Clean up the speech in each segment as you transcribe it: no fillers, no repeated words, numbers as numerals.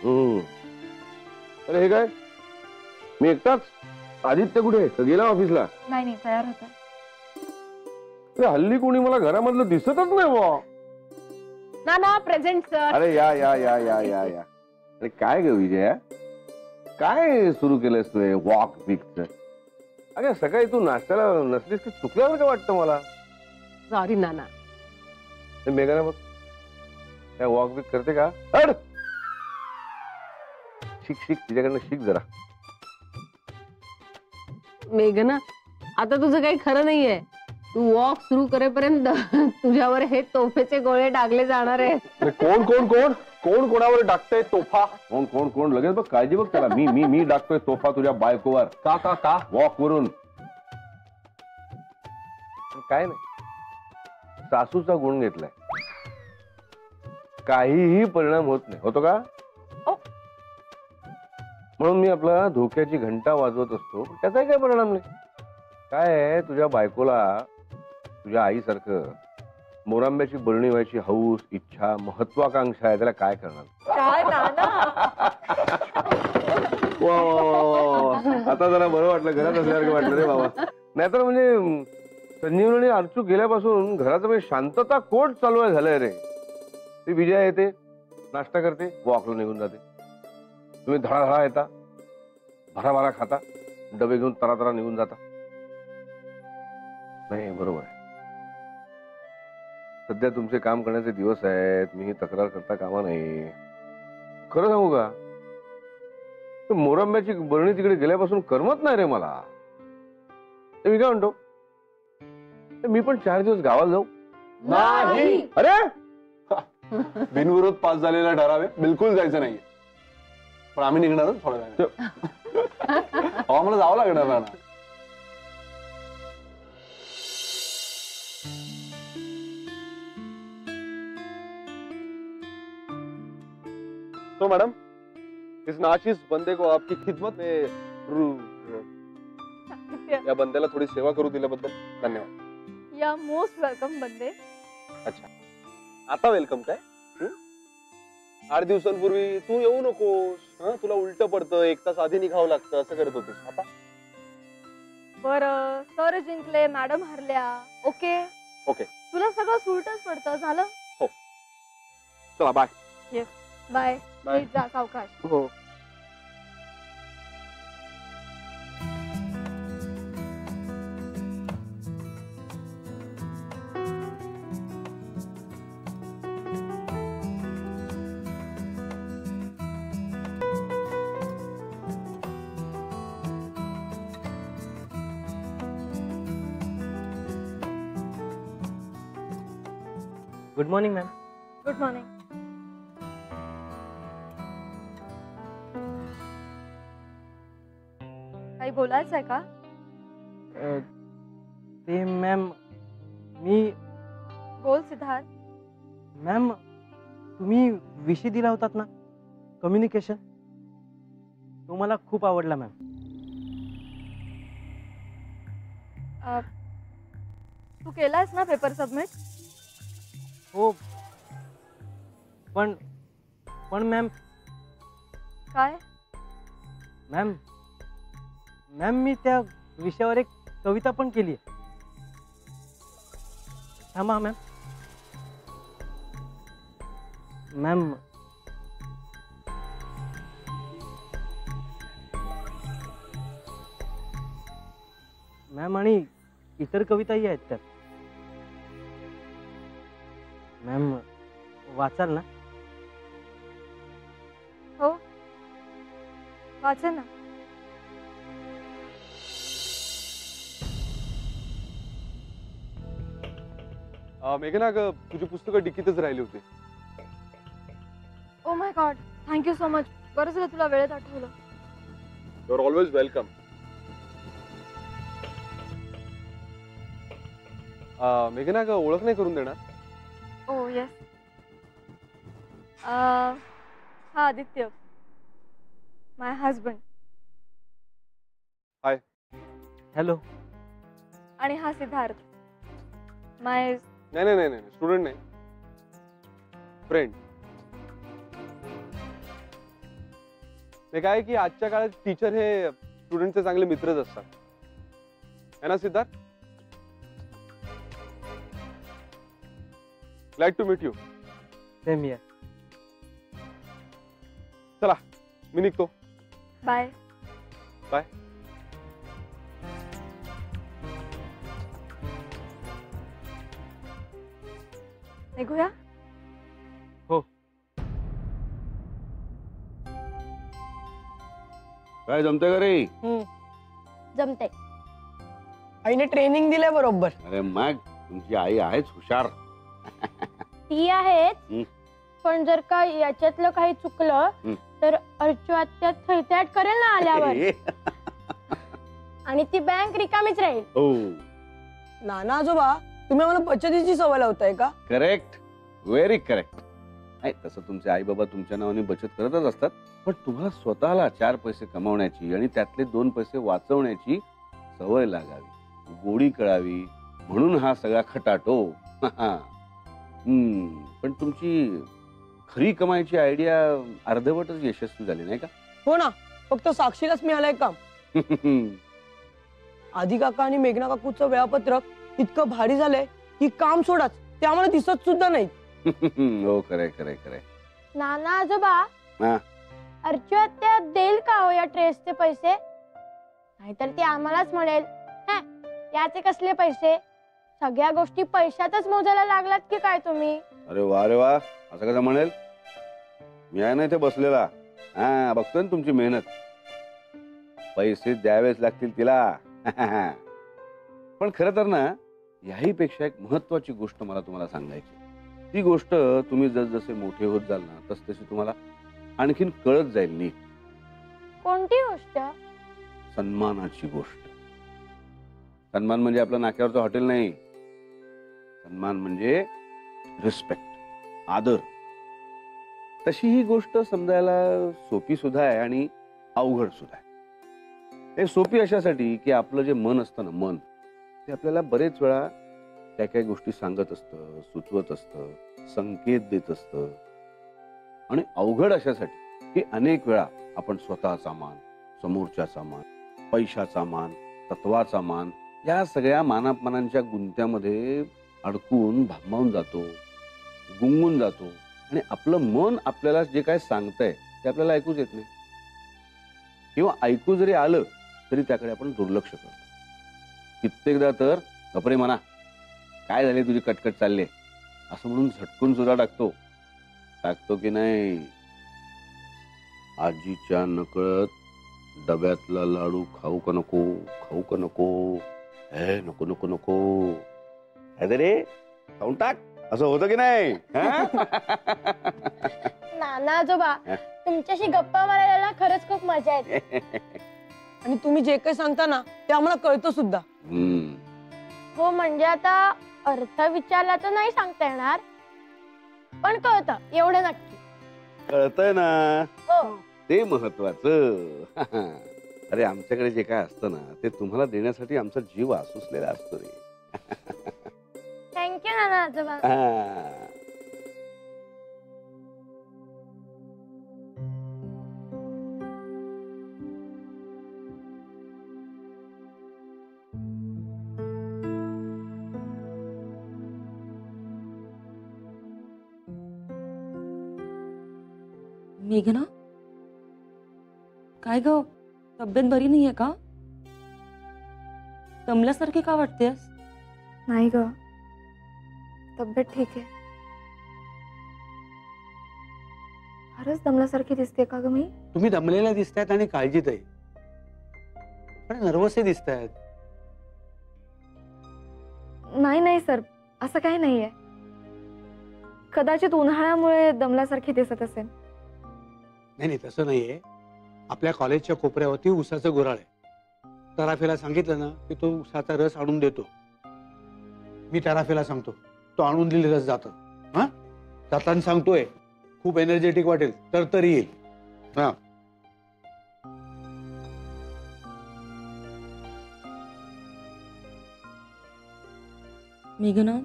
अरे हे काय, मी एकटाच? आदित्य कुठे? गेला ऑफिसला? नाही नाही, तयार होता. हल्ली कोणी मला घरामधलं दिसतच नाही बुवा. ना प्रेझेंट सर. अरे या या या या या या. अरे काय ग विजया, काय सुरू केलंयस तू हे वॉक वीकच? अगं सकाळी तू नाश्त्याला नसलीस की चुकल्यावर का वाटतं मला. सॉरी नाना. मेघना बघ, काय वॉक वीक करते का? अड शिक शिक, तिच्याकडनं शिक जरा. मेघना, आता तुझं काही खरं नाहीये. तू वॉक सुरू करेपर्यंत तुझ्यावर हे तोफेचे गोळे डागले जाणार आहेत. कोण कोण कोण कोण कोणावर टाकतोय तोफा? कोण कोण कोण? लगेच बघ, काळजी बघ त्याला. मी मी मी टाकतोय तोफा तुझ्या बायकोवर. का का का? वॉक वरून. काय नाही, सासूचा गुण घेतलाय, काहीही परिणाम होत नाही. होतो का? म्हणून मी आपला धोक्याची घंटा वाजवत असतो, त्याचाही काही परिणाम नाही. काय आहे, तुझ्या बायकोला तुझ्या आईसारखं मोरांब्याची बरणी व्हायची हौस, इच्छा, महत्वाकांक्षा आहे. त्याला काय करणार? काय नाना? आता जरा बरं वाटलं, घरात असल्यासारखं वाटलं रे बाबा. नाहीतर म्हणजे संजीवनी आणि अर्चू गेल्यापासून घराचं म्हणजे शांतता कोट चालू आहे झालंय रे. ती विजया येते, नाश्ता करते, वॉकला निघून जाते. तुम्ही धडाधडा येता, भराभरा खाता, डबे घेऊन तरा निघून जाता. नाही बरोबर आहे, सध्या तुमचे काम करण्याचे दिवस आहेत. मी ही तक्रार करता कामा नाही. खरं सांगू का, मोरांब्याची बरणी तिकडे गेल्यापासून करमत नाही रे मला. मी काय म्हणतो, मी पण 4 दिवस गावाला जाऊ. नाही. अरे बिनविरोध पास झालेला ठराव आहे, बिलकुल जायचं नाहीये. पण आम्ही निघणारच थोड्या वेळाने. आम्हाला जावं लागणार ना. तो मैडम, इस नाचिस बंदे को आपकी खिदमत में या बंद्याला थोडी सेवा करू दिल्याबद्दल धन्यवाद. या मोस्ट वेलकम बंदे. अच्छा, आता वेलकम काय? 8 दिवसांपूर्वी तू येऊ नकोस, तुला उलट पडतं, 1 तास आधी निघावं लागतं, असं करत होतीस. आता बरं, सर जिंकले, मॅडम हरल्या. ओके ओके, तुला सगळं सुलटच पडतं. झालं? हो, चला बाय. Yes, bye. बाय. जा सावकाश. हो. Good morning ma'am. Good morning. काही बोलायचं आहे का? ते मॅम, मी बोल सिद्धार्थ. मॅम, तुम्ही विषय दिला होतात ना, कम्युनिकेशन, तो मला खूप आवडला मॅम. तू केलायस ना पेपर सबमिट? हो, पण मॅम. काय? मॅम, मी त्या विषयावर एक कविता पण केली आहे. थांबा मॅम. मॅम आणि इतर कविताही आहेत त्यात. मॅम, वाचाल ना? हो, वाचे ना. मेघना, तुझी पुस्तकं डिकीतच राहिली होती. Oh my god, thank you so much. बरं झालं तुला वेळेत आठवलं. You are always welcome. मेघना, ओळख नाही करून देणार? ओ येस, हा Aditya, my husband. Hi. Hello. आणि हा सिद्धार्थ, माय. नाही, स्टुडंट नाही, फ्रेंड. ते काय की आजच्या काळात टीचर हे स्टुडंटचे चांगले मित्रच असतात, है ना Siddharth? Glad to meet you. Same here. चला मी निघतो. बाय. बाय. निघूया. काय जमतंय का रे? जमते. आईने ट्रेनिंग दिलंय बरोबर. अरे मग तुमची आई आहेच हुशार. ती आहेच, हं. पण जर का याच्यातलं काही चुकलं हं. तर अर्चू आत्या थैथयाट करेल ना आल्यावर. आणि ती बँक रिकामीच राहील. हो नाना आजोबा, तुम्ही आम्हाला बचतीची सवय लावताय का? Correct, very correct. नाही तसं तुमचे आई बाबा तुमच्या नावाने बचत करतच असतात, पण तुम्हाला स्वतःला 4 पैसे कमावण्याची आणि त्यातले 2 पैसे वाचवण्याची सवय लागावी, गोडी कळावी, म्हणून हा सगळा खटाटो. पण तुमची खरी कमाईची आयडिया अर्धवटच यशस्वी झाली नाही का? हो ना, फक्त साक्षीलाच मिळालंय काम. आधी काका आणि मेघना काकूचं वेळापत्रक इतकं भारी झालंय की काम सोडाच, ते आम्हाला दिसत सुद्धा नाही. हो खरंय खरंय खरंय. नाना आजोबा, हा. अर्चू आत्या देईल का हो या ट्रेसचे पैसे? नाहीतर ती आम्हालाच म्हणेल, "हं, याचे कसले पैसे? सगळ्या गोष्टी पैशातच मोजायला लागलात की काय तुम्ही?" अरे वा, असं कसं म्हणेल? मी आहे ना इथे बसलेला, हा बघतोय ना तुमची मेहनत. पैसे द्यावेच लागतील तिला. पण खरं तर ना, याही पेक्षा एक महत्वाची गोष्ट मला तुम्हाला सांगायची. ती गोष्ट तुम्ही जसजसे मोठे होत जाल ना, तसतशी तुम्हाला आणखीन कळत जाईल नीट. कोणती गोष्ट? सन्मानाची गोष्ट. सन्मान म्हणजे आपलं नाक्यावरचं हॉटेल नाही. सन्मान म्हणजे रिस्पेक्ट, आदर. तशी ही गोष्ट समजायला सोपी सुद्धा आहे आणि अवघड सुद्धा आहे. हे सोपी अशासाठी की आपलं जे मन असतं ना, मन ते आपल्याला बरेच वेळा काही काही गोष्टी सांगत असतं, सुचवत असतं, संकेत देत असतं. आणि अवघड अशासाठी की अनेक वेळा आपण स्वतःचा मान, समोरच्याचा मान, पैशाचा मान, तत्वाचा मान, या सगळ्या मानापमानांच्या गुंत्यामध्ये अडकून भांबावून जातो, गुंगून जातो आणि आपलं मन आपल्याला जे काय सांगतंय ते आपल्याला ऐकूच येत नाही, किंवा ऐकू जरी आलं तरी त्याकडे आपण दुर्लक्ष करतो. कित्येकदा तर गपरे म्हणा, काय झाले तुझी कटकट चालले, असं म्हणून झटकून सुद्धा टाकतो की नाही? आजीच्या नकळत डब्यातला लाडू खाऊ का नको? हे नको नको नको, रे खाऊन टाक, असं होतं की नाही? नाना आजोबा, तुमच्याशी गप्पा मारायला खरंच खूप मजा येते. आणि तुम्ही जे काही सांगता ना, ते आम्हाला कळतं सुद्धा. हो, म्हणजे आता अर्थ विचारला तर नाही सांगता येणार, पण कळतं एवढं नक्की. कळतंय ना, हो. ते महत्वाचं. अरे आमच्याकडे जे काय असतं ना, ते तुम्हाला देण्यासाठी आमचा जीव आसुसलेला असतो रे. थँक्यू नाना आजोबा. मेघना, काय ग, तब्येत बरी नाहीये का? दमल्यासारखी का वाटतेस? नाही ग, तब्येत ठीक आहे. खरंच दमल्यासारखी दिसते का ग मी? तुम्ही दमलेल्या दिसतायत आणि काळजीत आहे, पण नर्वसही दिसतायत. नाही सर, असं काही नाहीये. कदाचित उन्हाळ्यामुळे दमल्यासारखी दिसत असेल. नाही तसं नाहीये. आपल्या कॉलेजच्या कोपऱ्यावरती उसाचं गुऱ्हाळ आहे. तराफेला सांगितलं ना की तो उसाचा रस आणून देतो. मी तराफेला सांगतो, तो आणून दिले रस जातो. हा, जाताना सांगतोय, खूप एनर्जेटिक वाटेल तर येईल. हा, मेघना,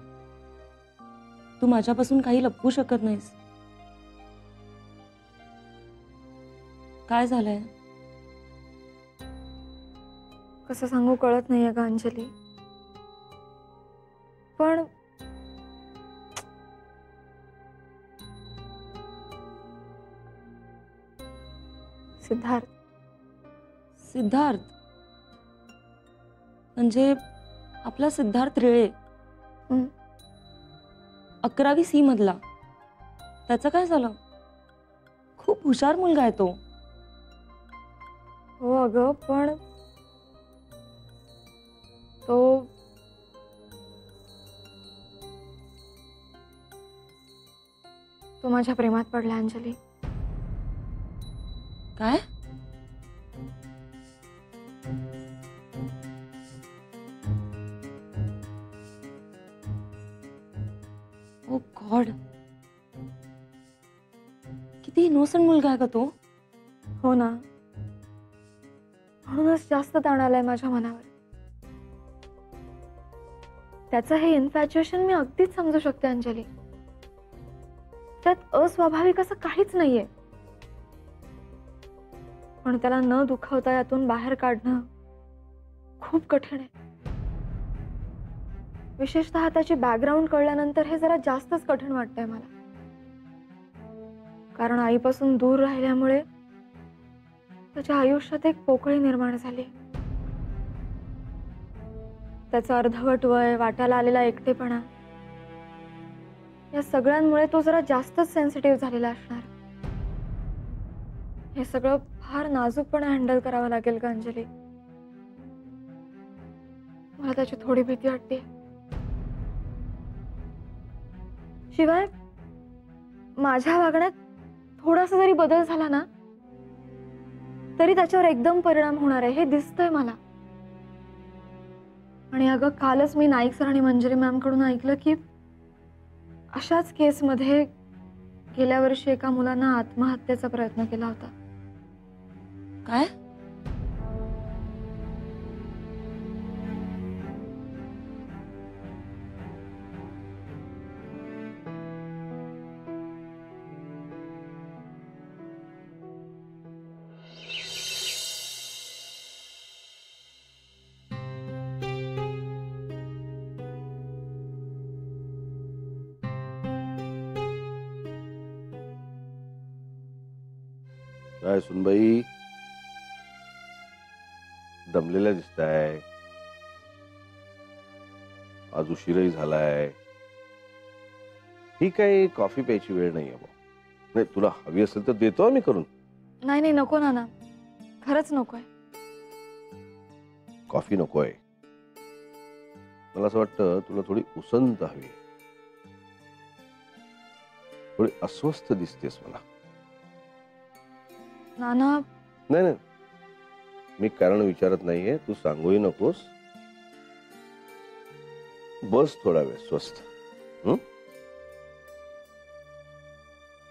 तू माझ्यापासून काही लपवू शकत नाहीस. काय झालंय? कसं सांगू कळत नाहीये का अंजली. पण सिद्धार्थ, सिद्धार्थ म्हणजे आपला सिद्धार्थ रेळे, हं. 11वी C मधला. त्याचं काय झालं? खूप हुशार मुलगा आहे तो. हो अगं, पण तो माझ्या प्रेमात पडला अंजली. काय? ओ गॉड, किती इनोसंट मुलगा आहे का तो. हो ना, म्हणूनच जास्त ताण आलाय माझ्या मनावर. त्याचं हे इन्फॅच्युएशन मी अगदीच समजू शकते अंजली. त्यात अस्वाभाविक असं काहीच नाहीये, पण त्याला न दुखावता यातून बाहेर काढणं खूप कठीण आहे. विशेषतः त्याची बॅकग्राऊंड कळल्यानंतर हे जरा जास्तच कठीण वाटतंय मला. कारण आईपासून दूर राहिल्यामुळे त्याच्या आयुष्यात एक पोकळी निर्माण झाली. त्याचं अर्धवट वय, वाट्याला आलेला एकटेपणा, या सगळ्यांमुळे तो जरा जास्तच सेन्सिटिव्ह झालेला असणार. हे सगळं फार नाजूकपणे हँडल करावं लागेल का अंजली. मला त्याची थोडी भीती वाटते. शिवाय माझ्या वागण्यात थोडासा जरी बदल झाला ना तरी त्याच्यावर एकदम परिणाम होणार आहे हे दिसतंय मला. आणि अगं, कालच मी नाईक सर आणि मंजरी मॅम कडून ऐकलं की अशाच केसमध्ये गेल्या वर्षी एका मुलानं आत्महत्येचा प्रयत्न केला होता. काय? काय सुनबाई, दमलेल्या दिसताय. आज उशीरही झालाय. ही काही कॉफी प्यायची वेळ नाहीये. नाही, तुला हवी असेल तर देतो मी करून. नाही नाही, नको नाना, खरंच नकोय. कॉफी नकोय. मला असं वाटतं तुला थोडी उसंत हवी. थोडी अस्वस्थ दिसतेस मला. नाना, नाही नाही, मी कारण विचारत नाहीये. तू सांगूही नकोस. बस थोडा वेळ स्वस्थ.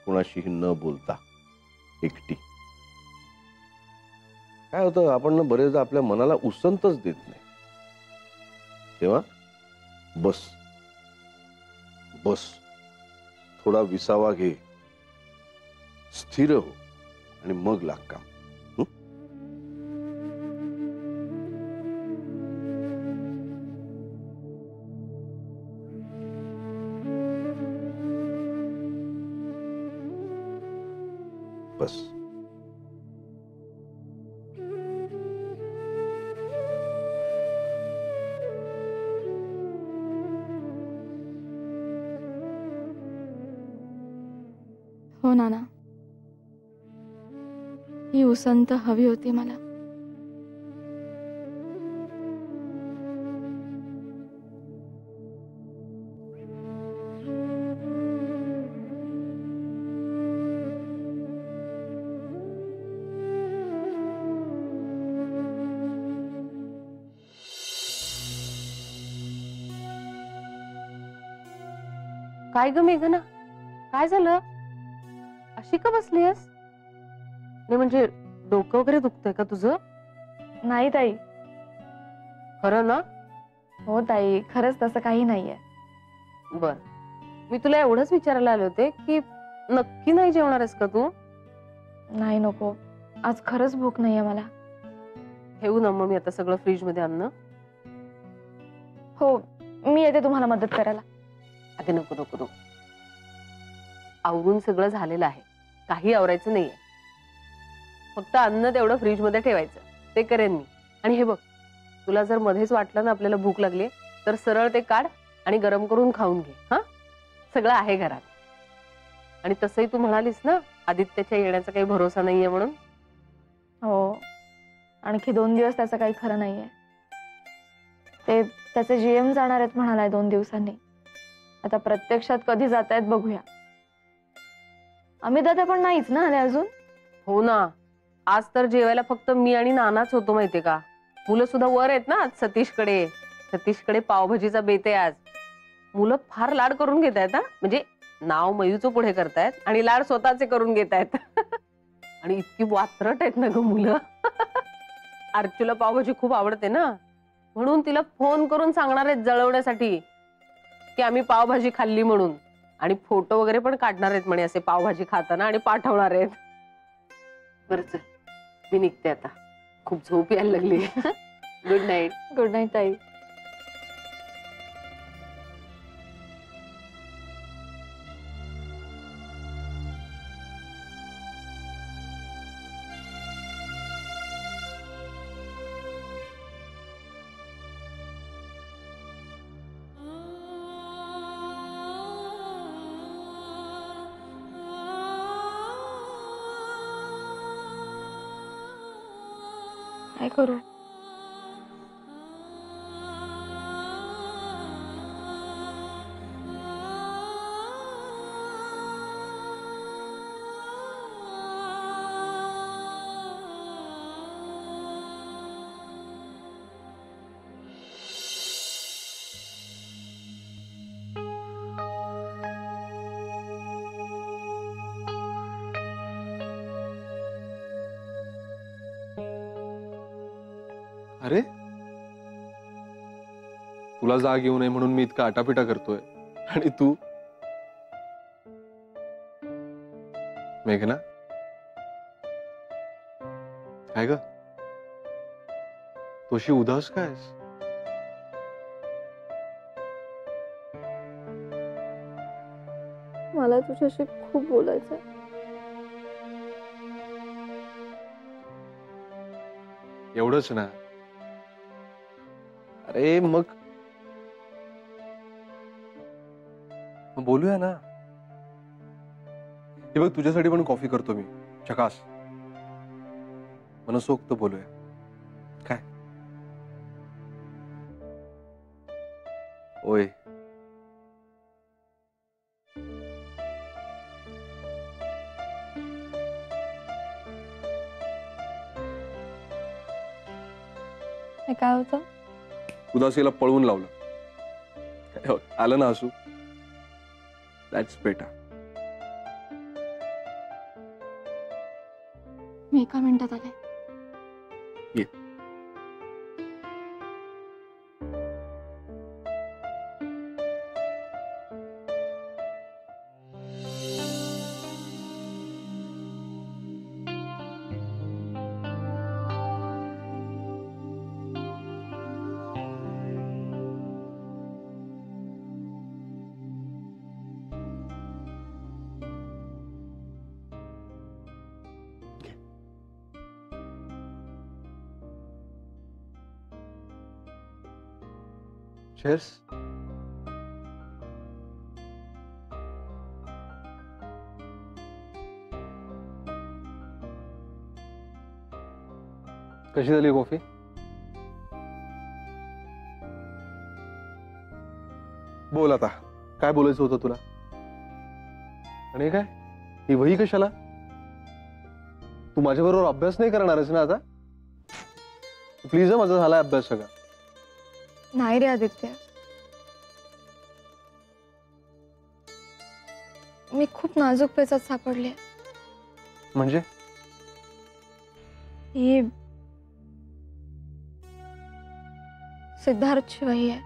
कोणाशीही न बोलता एकटी. काय होतं, आपण ना बरेचदा आपल्या मनाला उसंतच देत नाही. तेव्हा बस बस, थोडा विसावा घे, स्थिर हो आणि मग लाग काम. बस. हो नाना, ही उसंत हवी होती मला. काय ग मेघना, काय झालं? अशी का बसलीयस? नाही म्हणजे डोकं वगैरे दुखतंय का तुझं? नाही ताई. खरं ना? हो ताई, खरंच तसं काही नाहीये. बर, मी तुला एवढंच विचारायला आले होते की नक्की नाही जेवणारस का तू? नाही, नको. आज खरंच भूक नाहीये मला. ठेवू ना मग मी आता सगळं फ्रीज मध्ये अन्न. हो, मी येते तुम्हाला मदत करायला. अगं नको नको नको, आवरून सगळं झालेलं आहे, काही आवरायचं नाहीये. फक्त अन्न तेवढं फ्रीज मध्ये ठेवायचं, ते करेन मी. आणि हे बघ, तुला जर मध्येच वाटलं ना आपल्याला भूक लागली तर सरळ ते काढ आणि गरम करून खाऊन घे. हा, सगळं आहे घरात. आणि तसंही तू म्हणालीस ना आदित्याच्या येण्याचा काही भरोसा नाहीये म्हणून. हो, आणखी 2 दिवस त्याचं काही खरं नाहीये. ते त्याचे GM जाणार आहेत म्हणालाय 2 दिवसांनी. आता प्रत्यक्षात कधी जात आहेत बघूया. अमित दादा पण नाहीच ना आले अजून. हो ना, आज तर जेवायला फक्त मी आणि नानाच होतो माहितीये का. मुलं सुद्धा वर आहेत ना आज सतीशकडे. सतीशकडे पावभाजीचा बेत आहे आज. मुलं फार लाड करून घेत आहेत. म्हणजे नाव मयूचं पुढे करतायत आणि लाड स्वतःचे करून घेत आहेत. आणि इतकी वात्रट आहेत ना ग मुलं. अर्चूला पावभाजी खूप आवडते ना, म्हणून तिला फोन करून सांगणार आहेत जळवण्यासाठी की आम्ही पावभाजी खाल्ली म्हणून. आणि फोटो वगैरे पण काढणार आहेत म्हणे असे पावभाजी खाताना आणि पाठवणार आहेत. बरं चल, मी निघते आता, खूप झोप यायला लागली. Good night. गुड नाईट ताई. काय करू? अरे तुला जाग येऊ नये म्हणून मी इतका आटापिटा करतोय आणि तू. मेघना, काय ग, तू अशी उदास काय? मला तुझ्याशी खूप बोलायचंय. एवढंच ना? अरे मग बोलूया ना. हे बघ, तुझ्यासाठी पण कॉफी करतो मी, चकास. मनसोक्त बोलूया. काय? ओय, हे काय होतं? उदासीला पळवून लावलं. आलं ना असू. दॅट्स बेटा. मी 1 मिनिटात आले. ये. Cheers. कशी झाली कॉफी? बोल आता, काय बोलायचं होतं तुला? आणि काय ही वही कशाला? तू माझ्याबरोबर अभ्यास नाही करणार आहेस ना आता? प्लीज, माझा झाला अभ्यास सगळा. नाही रे आदित्य, मी खूप नाजूक पेचात सापडले. म्हणजे? ही सिद्धार्थची वही आहे.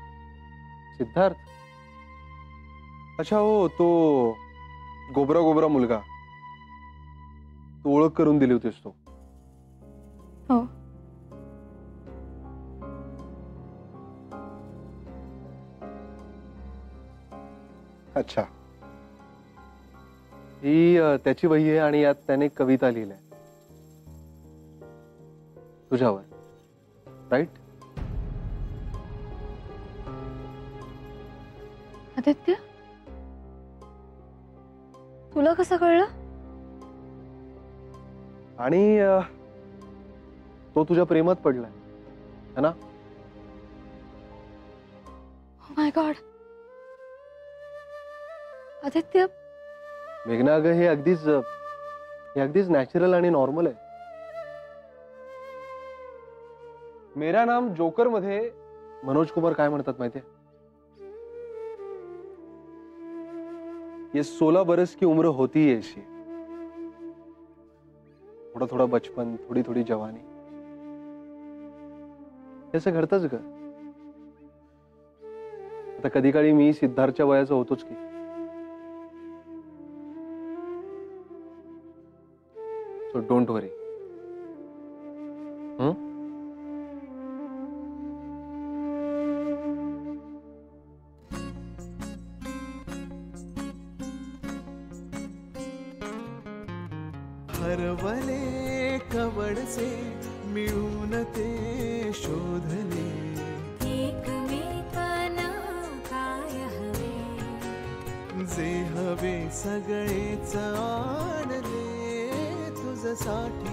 सिद्धार्थ? अच्छा, हो, तो गोबरा गोबरा मुलगा. तू ओळख करून दिली होतीस तो. हो. अच्छा. ही त्याची वही आहे आणि यात त्याने कविता लिहिल्या तुझ्यावर, राईट? आदित्य, तुला कसं कळलं? आणि तो तुझ्या प्रेमात पडलाय है ना? Oh my God. आदित्य, मेघना अगं, हे अगदीच नॅचरल आणि नॉर्मल आहे. मेरा नाम जोकर मध्ये मनोज कुमार काय म्हणतात माहितीये? ये 16 बरस की उम्र होती है ऐसी, थोड़ा थोड़ा बचपन, थोड़ी थोड़ी जवानी. असं घडतंच ग. आता कधी काळी मी सिद्धार्थच्या वयाचा होतोच की. सो डोंट वरी. हरवले कवडसे मिळून ते शोधले, एकमेकांना काय हवे, जे हवे सगळेच आणले तुझ्यासाठी